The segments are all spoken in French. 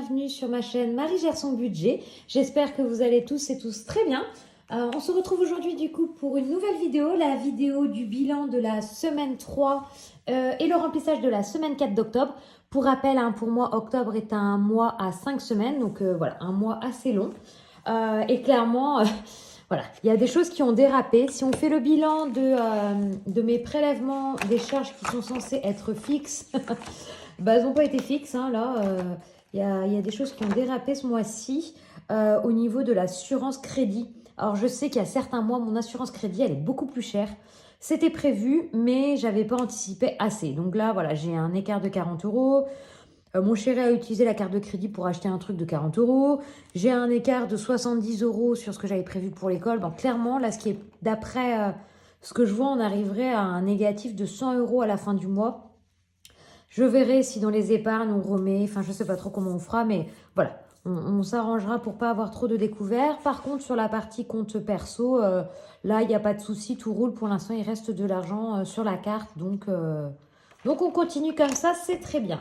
bienvenue sur ma chaîne Marie gère son budget. J'espère que vous allez tous et tous très bien. On se retrouve aujourd'hui du coup pour une nouvelle vidéo, la vidéo du bilan de la semaine 3 et le remplissage de la semaine 4 d'octobre. Pour rappel, pour moi, octobre est un mois à 5 semaines, donc voilà, un mois assez long. Et clairement, voilà, il y a des choses qui ont dérapé. Si on fait le bilan de mes prélèvements, des charges qui sont censées être fixes, bah, elles n'ont pas été fixes. Là, il y a des choses qui ont dérapé ce mois-ci au niveau de l'assurance crédit. Alors, je sais qu'il y a certains mois, mon assurance crédit, elle est beaucoup plus chère. C'était prévu, mais j'avais pas anticipé assez. Donc là, voilà, j'ai un écart de 40 euros. Mon chéri a utilisé la carte de crédit pour acheter un truc de 40 euros. J'ai un écart de 70 euros sur ce que j'avais prévu pour l'école. Bon, clairement, là, d'après ce que je vois, on arriverait à un négatif de 100 euros à la fin du mois. Je verrai si dans les épargnes, on remet. Enfin, je sais pas trop comment on fera, mais voilà. On s'arrangera pour pas avoir trop de découverts. Par contre, sur la partie compte perso, là, il n'y a pas de souci, tout roule. Pour l'instant, il reste de l'argent sur la carte. Donc, on continue comme ça, c'est très bien.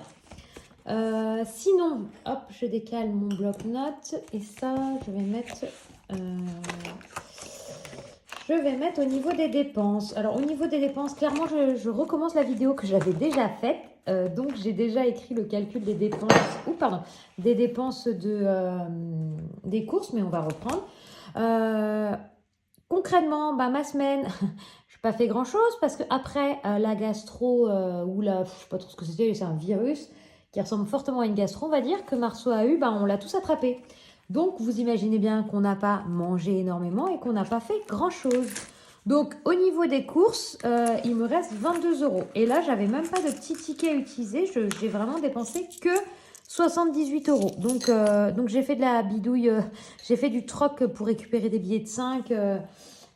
Sinon, hop, je décale mon bloc-notes et ça, je vais mettre au niveau des dépenses. Alors, au niveau des dépenses, clairement, je recommence la vidéo que j'avais déjà faite. Donc, j'ai déjà écrit le calcul des dépenses, des dépenses des courses, mais on va reprendre. Concrètement, ma semaine, je n'ai pas fait grand-chose parce qu'après la gastro, ou je ne sais pas trop ce que c'était, c'est un virus qui ressemble fortement à une gastro, on va dire, que Marceau a eu, on l'a tous attrapé. Donc, vous imaginez bien qu'on n'a pas mangé énormément et qu'on n'a pas fait grand-chose. Donc, au niveau des courses, il me reste 22 euros. Et là, j'avais même pas de petit ticket à utiliser. J'ai vraiment dépensé que 78 euros. Donc j'ai fait de la bidouille, j'ai fait du troc pour récupérer des billets de 5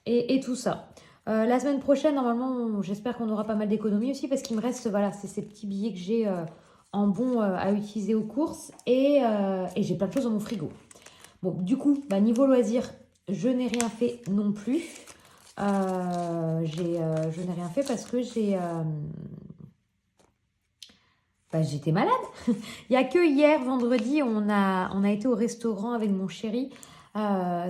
et tout ça. La semaine prochaine, normalement, j'espère qu'on aura pas mal d'économies aussi parce qu'il me reste, voilà, c'est ces petits billets que j'ai en bon à utiliser aux courses et j'ai plein de choses dans mon frigo. Bon, du coup, niveau loisirs, je n'ai rien fait non plus. Je n'ai rien fait parce que j'étais malade. Il n'y a que hier, vendredi, on a été au restaurant avec mon chéri.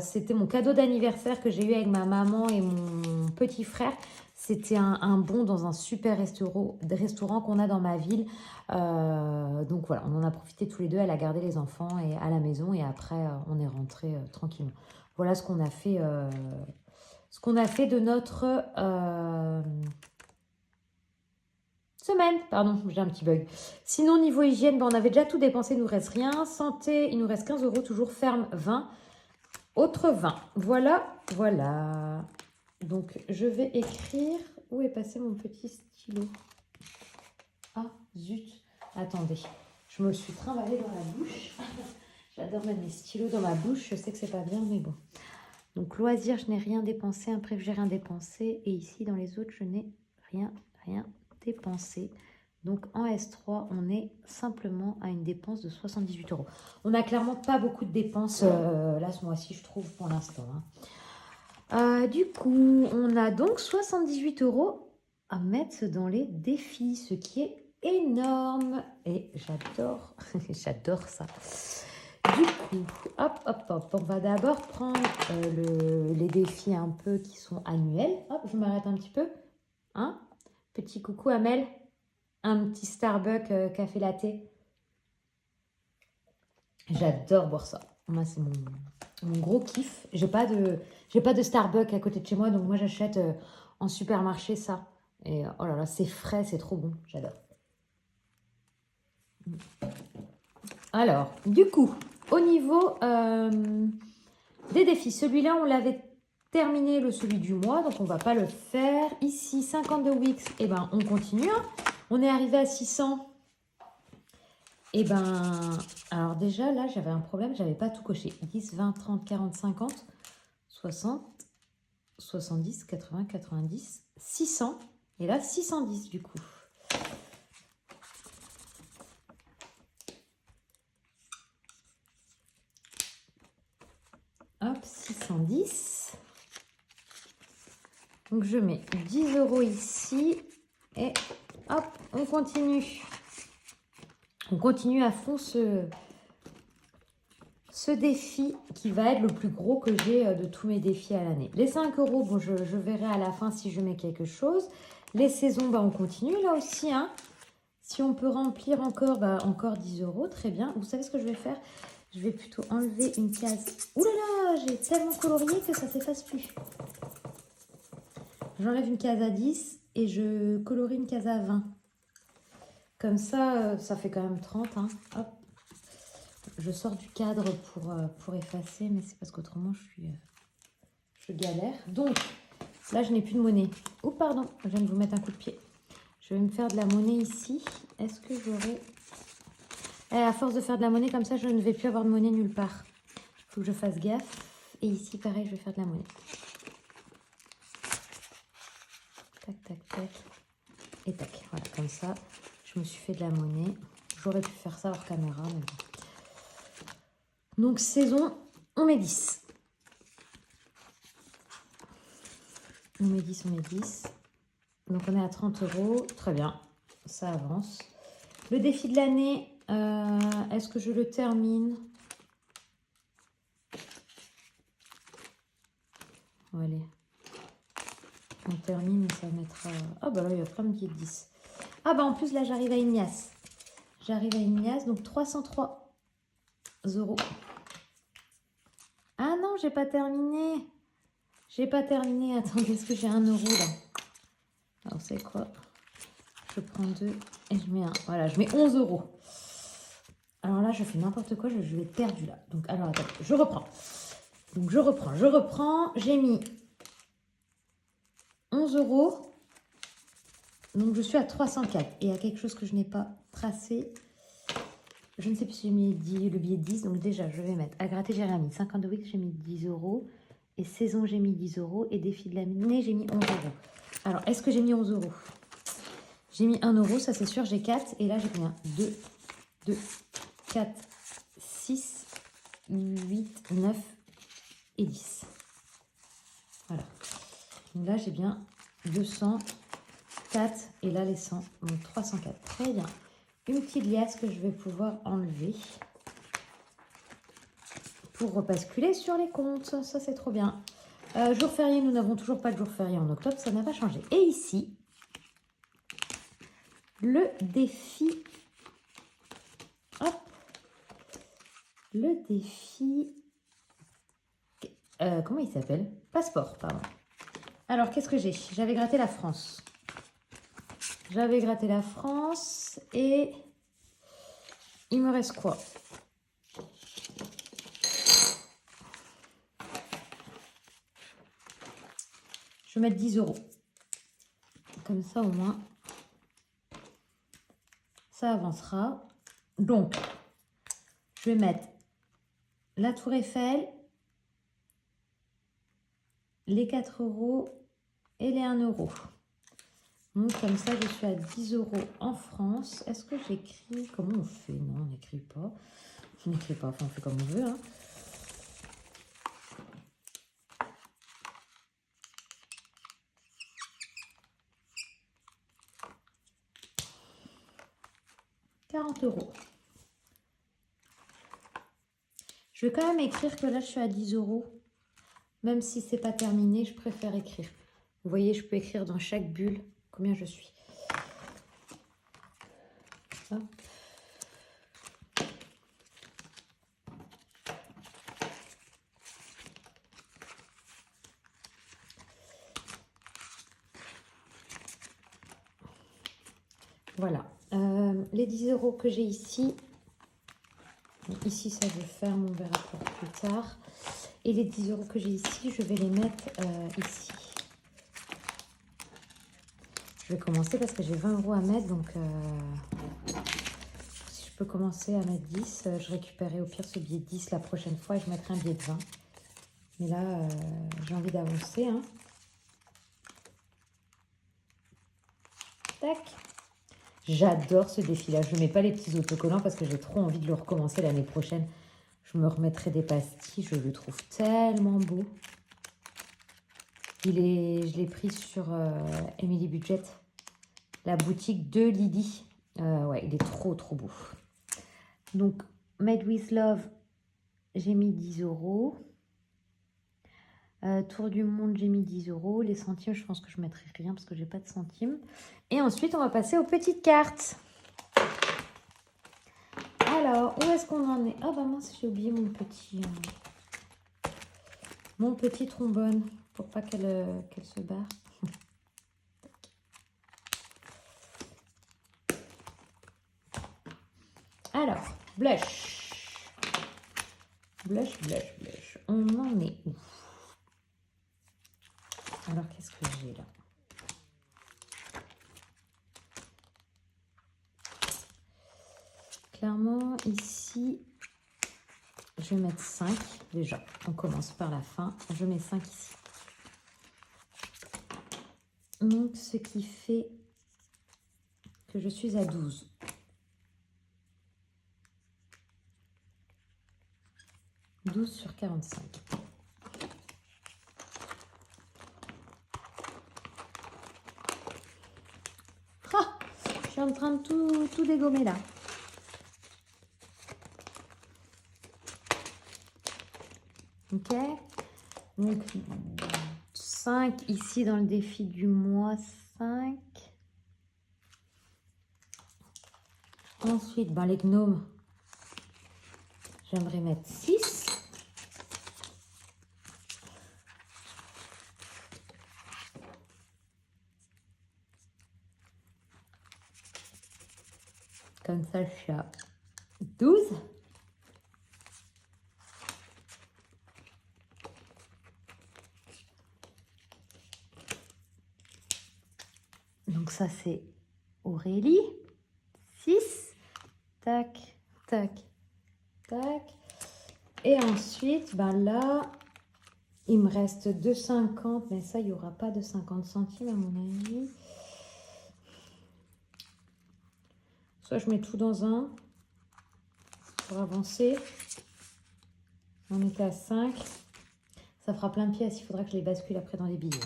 C'était mon cadeau d'anniversaire que j'ai eu avec ma maman et mon petit frère. C'était un bon dans un super restaurant qu'on a dans ma ville. Donc voilà, on en a profité tous les deux. Elle a gardé les enfants à la maison et après, on est rentré tranquillement. Voilà ce qu'on a fait, de notre semaine. Pardon, j'ai un petit bug. Sinon, niveau hygiène, on avait déjà tout dépensé, il ne nous reste rien. Santé, il nous reste 15 euros, toujours ferme 20. Autre 20. Voilà. Donc, je vais écrire. Où est passé mon petit stylo? Ah, zut. Attendez. Je me suis trimballée dans la bouche. J'adore mettre mes stylos dans ma bouche. Je sais que c'est pas bien, mais bon. Donc, loisirs, je n'ai rien dépensé. Imprévu, j'ai rien dépensé. Et ici, dans les autres, je n'ai rien dépensé. Donc, en S3, on est simplement à une dépense de 78 euros. On n'a clairement pas beaucoup de dépenses là ce mois-ci, je trouve, pour l'instant. Du coup, on a donc 78 euros à mettre dans les défis, ce qui est énorme. Et j'adore, j'adore ça. Du coup, hop, on va d'abord prendre les défis un peu qui sont annuels. Hop, je m'arrête un petit peu. Petit coucou Amel. Un petit Starbucks café latte. J'adore boire ça. Moi, c'est mon gros kiff. J'ai pas de Starbucks à côté de chez moi, donc moi j'achète en supermarché ça. Et oh là là, c'est frais, c'est trop bon. J'adore. Alors, du coup, au niveau des défis, celui-là, on l'avait terminé, celui du mois, donc on va pas le faire. Ici, 52 Wix, on continue. On est arrivé à 600. Alors déjà, là, j'avais un problème, j'avais pas tout coché. 10, 20, 30, 40, 50, 60, 70, 80, 90, 600. Et là, 610 du coup. Hop, 610. Donc, je mets 10 euros ici. Et hop, on continue. On continue à fond ce défi qui va être le plus gros que j'ai de tous mes défis à l'année. Les 5 euros, bon, je verrai à la fin si je mets quelque chose. Les saisons, bah, on continue là aussi. Hein. Si on peut remplir encore, bah, encore 10 euros, très bien. Vous savez ce que je vais faire? Je vais plutôt enlever une case. Ouh là là, j'ai tellement colorié que ça ne s'efface plus. J'enlève une case à 10 et je colorie une case à 20. Comme ça, ça fait quand même 30. Hein. Hop. Je sors du cadre pour effacer, mais c'est parce qu'autrement, je galère. Donc, là, je n'ai plus de monnaie. Oh, pardon, je viens de vous mettre un coup de pied. Je vais me faire de la monnaie ici. Est-ce que j'aurai... à force de faire de la monnaie comme ça, je ne vais plus avoir de monnaie nulle part. Il faut que je fasse gaffe. Et ici, pareil, je vais faire de la monnaie. Tac, tac, tac. Et tac. Voilà, comme ça, je me suis fait de la monnaie. J'aurais pu faire ça hors caméra, mais bon. Donc, saison, on met 10. On met 10, on met 10. Donc, on est à 30 euros. Très bien, ça avance. Le défi de l'année, est-ce que je le termine? Allez. On termine et ça mettra... Ah bah là, il y a plein de billets de 10. Ah bah en plus, là, j'arrive à Ignace. J'arrive à Ignace, donc 303 euros. Ah non, j'ai pas terminé. J'ai pas terminé. Attendez, est-ce que j'ai 1 euro là? Alors, vous savez quoi? Je prends 2 et je mets 1. Voilà, je mets 11 euros. Alors là, je fais n'importe quoi. Je vais être perdue là. Donc, alors, attends, je reprends. Donc, je reprends. J'ai mis 11 euros. Donc, je suis à 304. Et il y a quelque chose que je n'ai pas tracé. Je ne sais plus si j'ai mis le billet de 10. Donc, déjà, je vais mettre à gratter, j'ai rien mis. 52 weeks, j'ai mis 10 euros. Et saison, j'ai mis 10 euros. Et défi de l'année, j'ai mis 11 euros. Alors, est-ce que j'ai mis 11 euros? J'ai mis 1 euro, ça c'est sûr. J'ai 4. Et là, j'ai combien? 2, 4, 6, 8, 9 et 10. Voilà. Donc là, j'ai bien 204. Et là, les 100. Donc, 304. Très bien. Une petite liasse que je vais pouvoir enlever pour repasculer sur les comptes. Ça, c'est trop bien. Jour férié, nous n'avons toujours pas de jour férié en octobre. Ça n'a pas changé. Et ici, le défi... Hop. Le défi... comment il s'appelle? Passeport, pardon. Alors, qu'est-ce que j'ai? J'avais gratté la France. J'avais gratté la France et il me reste quoi? Je vais mettre 10 euros. Comme ça, au moins, ça avancera. Donc, je vais mettre la Tour Eiffel, les 4 euros et les 1 euro. Donc, comme ça, je suis à 10 euros en France. Est-ce que j'écris? Comment on fait? Non, on n'écrit pas. On n'écrit pas, enfin, on fait comme on veut. Hein. €40. Je vais quand même écrire que là, je suis à 10 euros. Même si c'est pas terminé, je préfère écrire. Vous voyez, je peux écrire dans chaque bulle combien je suis. Hop. Voilà. Les 10 euros que j'ai ici. Ici, ça je ferme, on verra pour plus tard. Et les 10 euros que j'ai ici, je vais les mettre ici. Je vais commencer parce que j'ai 20 euros à mettre. Donc, si je peux commencer à mettre 10, je récupérerai au pire ce billet de 10 la prochaine fois et je mettrai un billet de 20. Mais là, j'ai envie d'avancer. Hein. Tac. J'adore ce défi-là. Je ne mets pas les petits autocollants parce que j'ai trop envie de le recommencer l'année prochaine. Je me remettrai des pastilles. Je le trouve tellement beau. Je l'ai pris sur Emily Budget, la boutique de Lydie. Ouais, il est trop beau. Donc, Made with Love, j'ai mis 10 euros. Tour du monde, j'ai mis 10 euros. Les centimes, je pense que je ne mettrai rien parce que j'ai pas de centimes. Et ensuite, on va passer aux petites cartes. Alors, où est-ce qu'on en est? Ah bah mince, j'ai oublié mon petit trombone pour pas qu'elle se barre. Alors, blush. Blush, blush, blush. On en est où? Alors, qu'est-ce que j'ai là? Clairement, ici, je vais mettre 5 déjà. On commence par la fin. Je mets 5 ici. Donc, ce qui fait que je suis à 12. « 12 sur 45. Ah, je suis en train de tout dégommer là. Ok. Donc, 5 ici dans le défi du mois. 5. Ensuite, ben, les gnomes, j'aimerais mettre 6. Comme ça, je suis à 12. Donc ça, c'est Aurélie. 6. Tac, tac, tac. Et ensuite, ben là, il me reste 2,50. Mais ça, il n'y aura pas de 50 centimes à mon avis. Soit je mets tout dans un pour avancer. On était à 5. Ça fera plein de pièces. Il faudra que je les bascule après dans les billets.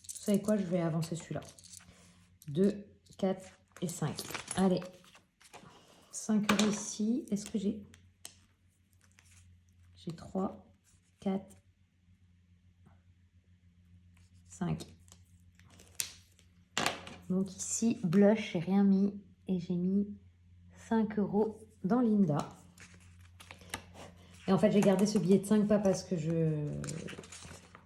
Vous savez quoi? Je vais avancer celui-là. 2, 4 et 5. Allez. 5 euros ici. Est-ce que j'ai... J'ai 3, 4, 5. Donc ici, blush, j'ai rien mis. Et j'ai mis 5 euros dans Linda. Et en fait, j'ai gardé ce billet de 5, pas parce que je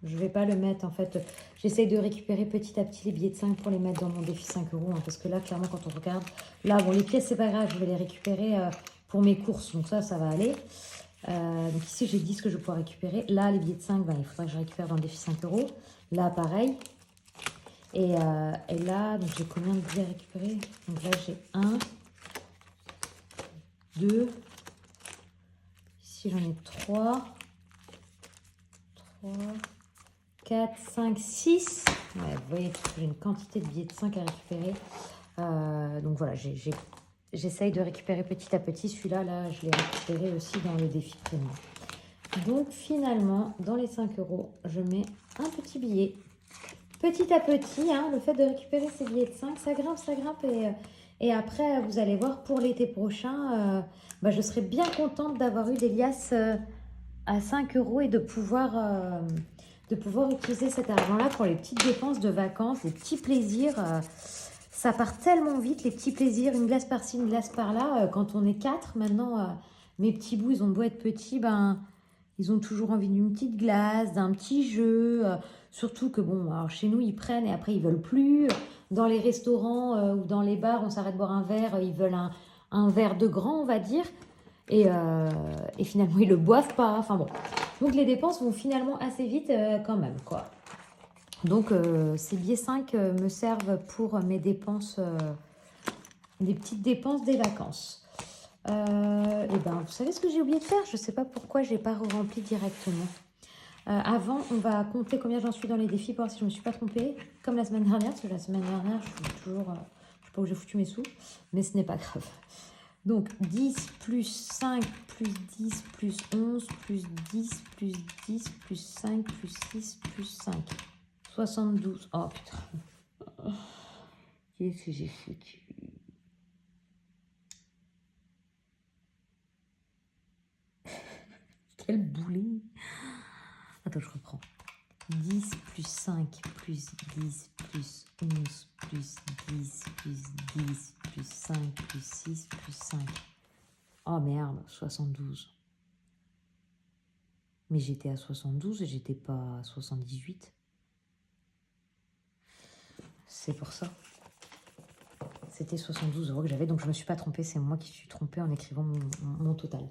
vais pas le mettre. En fait, j'essaye de récupérer petit à petit les billets de 5 pour les mettre dans mon défi 5 euros. Hein, parce que là, clairement, quand on regarde... Là, bon, les pièces, c'est pas grave. Je vais les récupérer pour mes courses. Donc ça va aller. Donc ici, j'ai 10 que je vais pouvoir récupérer. Là, les billets de 5, ben, il faudra que je récupère dans le défi 5 euros. Là, pareil. Et là, donc j'ai combien de billets à récupérer? Donc là, j'ai 1, 2. Ici, j'en ai 3, 4, 5, 6. Ouais, vous voyez, j'ai une quantité de billets de 5 à récupérer. Donc voilà, j'essaye de récupérer petit à petit. Celui-là, là, je l'ai récupéré aussi dans le défi premium. Donc finalement, dans les 5 euros, je mets un petit billet. Petit à petit, hein, le fait de récupérer ces billets de 5, ça grimpe, ça grimpe. Et après, vous allez voir, pour l'été prochain, bah, je serai bien contente d'avoir eu des liasses à 5 euros et de pouvoir utiliser cet argent-là pour les petites dépenses de vacances, les petits plaisirs. Ça part tellement vite, les petits plaisirs, une glace par-ci, une glace par-là. Quand on est 4, maintenant, mes petits bouts, ils ont beau être petits, ben, ils ont toujours envie d'une petite glace, d'un petit jeu. Surtout que, bon, alors chez nous, ils prennent et après, ils veulent plus. Dans les restaurants ou dans les bars, on s'arrête boire un verre, ils veulent un verre de grand, on va dire. Et finalement, ils le boivent pas. Enfin bon. Donc, les dépenses vont finalement assez vite quand même, quoi. Donc, ces billets 5 me servent pour mes dépenses, des petites dépenses des vacances. Et ben, vous savez ce que j'ai oublié de faire? Je ne sais pas pourquoi je n'ai pas rempli directement. Avant, on va compter combien j'en suis dans les défis pour voir si je ne me suis pas trompée. Comme la semaine dernière, parce que la semaine dernière, je suis toujours... je ne sais pas où j'ai foutu mes sous, mais ce n'est pas grave. Donc, 10 plus 5 plus 10 plus 11 plus 10 plus 10 plus 5 plus 6 plus 5. 72. Oh putain. Qu'est-ce que j'ai foutu? Quel boulet! Attends, je reprends. 10 plus 5 plus 10 plus 11 plus 10 plus 10 plus 5 plus 6 plus 5. Oh merde, 72. Mais j'étais à 72 et j'étais pas à 78. C'est pour ça. C'était 72 € que j'avais, donc je ne me suis pas trompée. C'est moi qui suis trompée en écrivant mon total.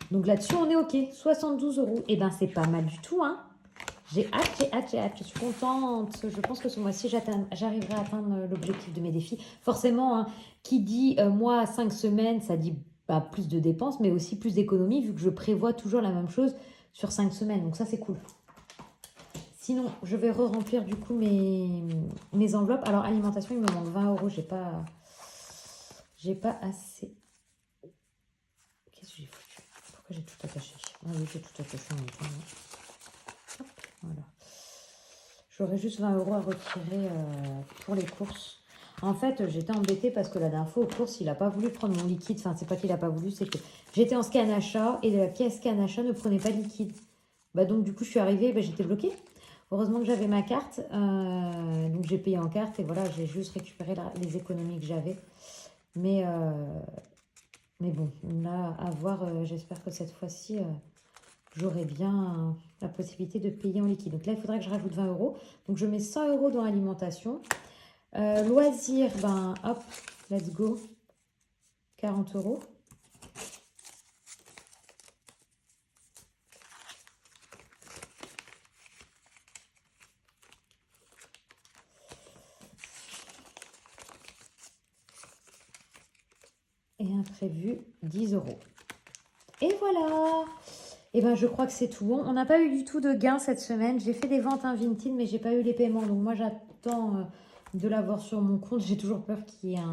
Donc là-dessus, on est OK. 72 €. Et ben, c'est pas mal du tout, hein. J'ai hâte, j'ai hâte, j'ai hâte. Je suis contente. Je pense que ce mois-ci, j'arriverai à atteindre l'objectif de mes défis. Forcément, hein, qui dit mois à 5 semaines, ça dit plus de dépenses, mais aussi plus d'économies, vu que je prévois toujours la même chose sur 5 semaines. Donc ça, c'est cool. Sinon, je vais re-remplir du coup mes enveloppes. Alors, alimentation, il me manque 20 €. J'ai pas assez. Qu'est-ce que j'ai foutu? Pourquoi j'ai tout attaché? Ah oui, j'ai tout attaché en même temps. Hop, voilà. J'aurais juste 20 € à retirer pour les courses. En fait, j'étais embêtée parce que la dernière fois aux courses, il n'a pas voulu prendre mon liquide. Enfin, c'est pas qu'il n'a pas voulu, c'est que j'étais en scan achat et la pièce scan achat ne prenait pas de liquide. Donc, du coup, je suis arrivée, j'étais bloquée. Heureusement que j'avais ma carte, donc j'ai payé en carte et voilà, j'ai juste récupéré les économies que j'avais. Mais bon, là, à voir, j'espère que cette fois-ci, j'aurai bien la possibilité de payer en liquide. Donc là, il faudrait que je rajoute 20 €. Donc je mets 100 € dans l'alimentation. Loisirs, hop, let's go, 40 €. Et imprévu, 10 €. Et voilà. Et je crois que c'est tout bon. On n'a pas eu du tout de gain cette semaine. J'ai fait des ventes Vinted, mais j'ai pas eu les paiements. Donc moi, j'attends de l'avoir sur mon compte. J'ai toujours peur qu'il y ait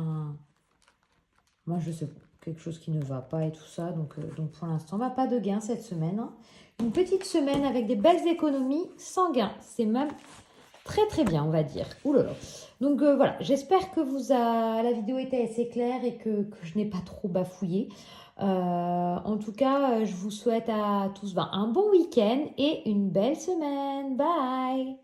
moi, je sais pas, quelque chose qui ne va pas et tout ça. Donc pour l'instant, pas de gain cette semaine, hein. Une petite semaine avec des belles économies sans gain. C'est même très très bien, on va dire. Ouh là là. Donc voilà, j'espère que la vidéo était assez claire et que je n'ai pas trop bafouillé. En tout cas, je vous souhaite à tous un bon week-end et une belle semaine. Bye!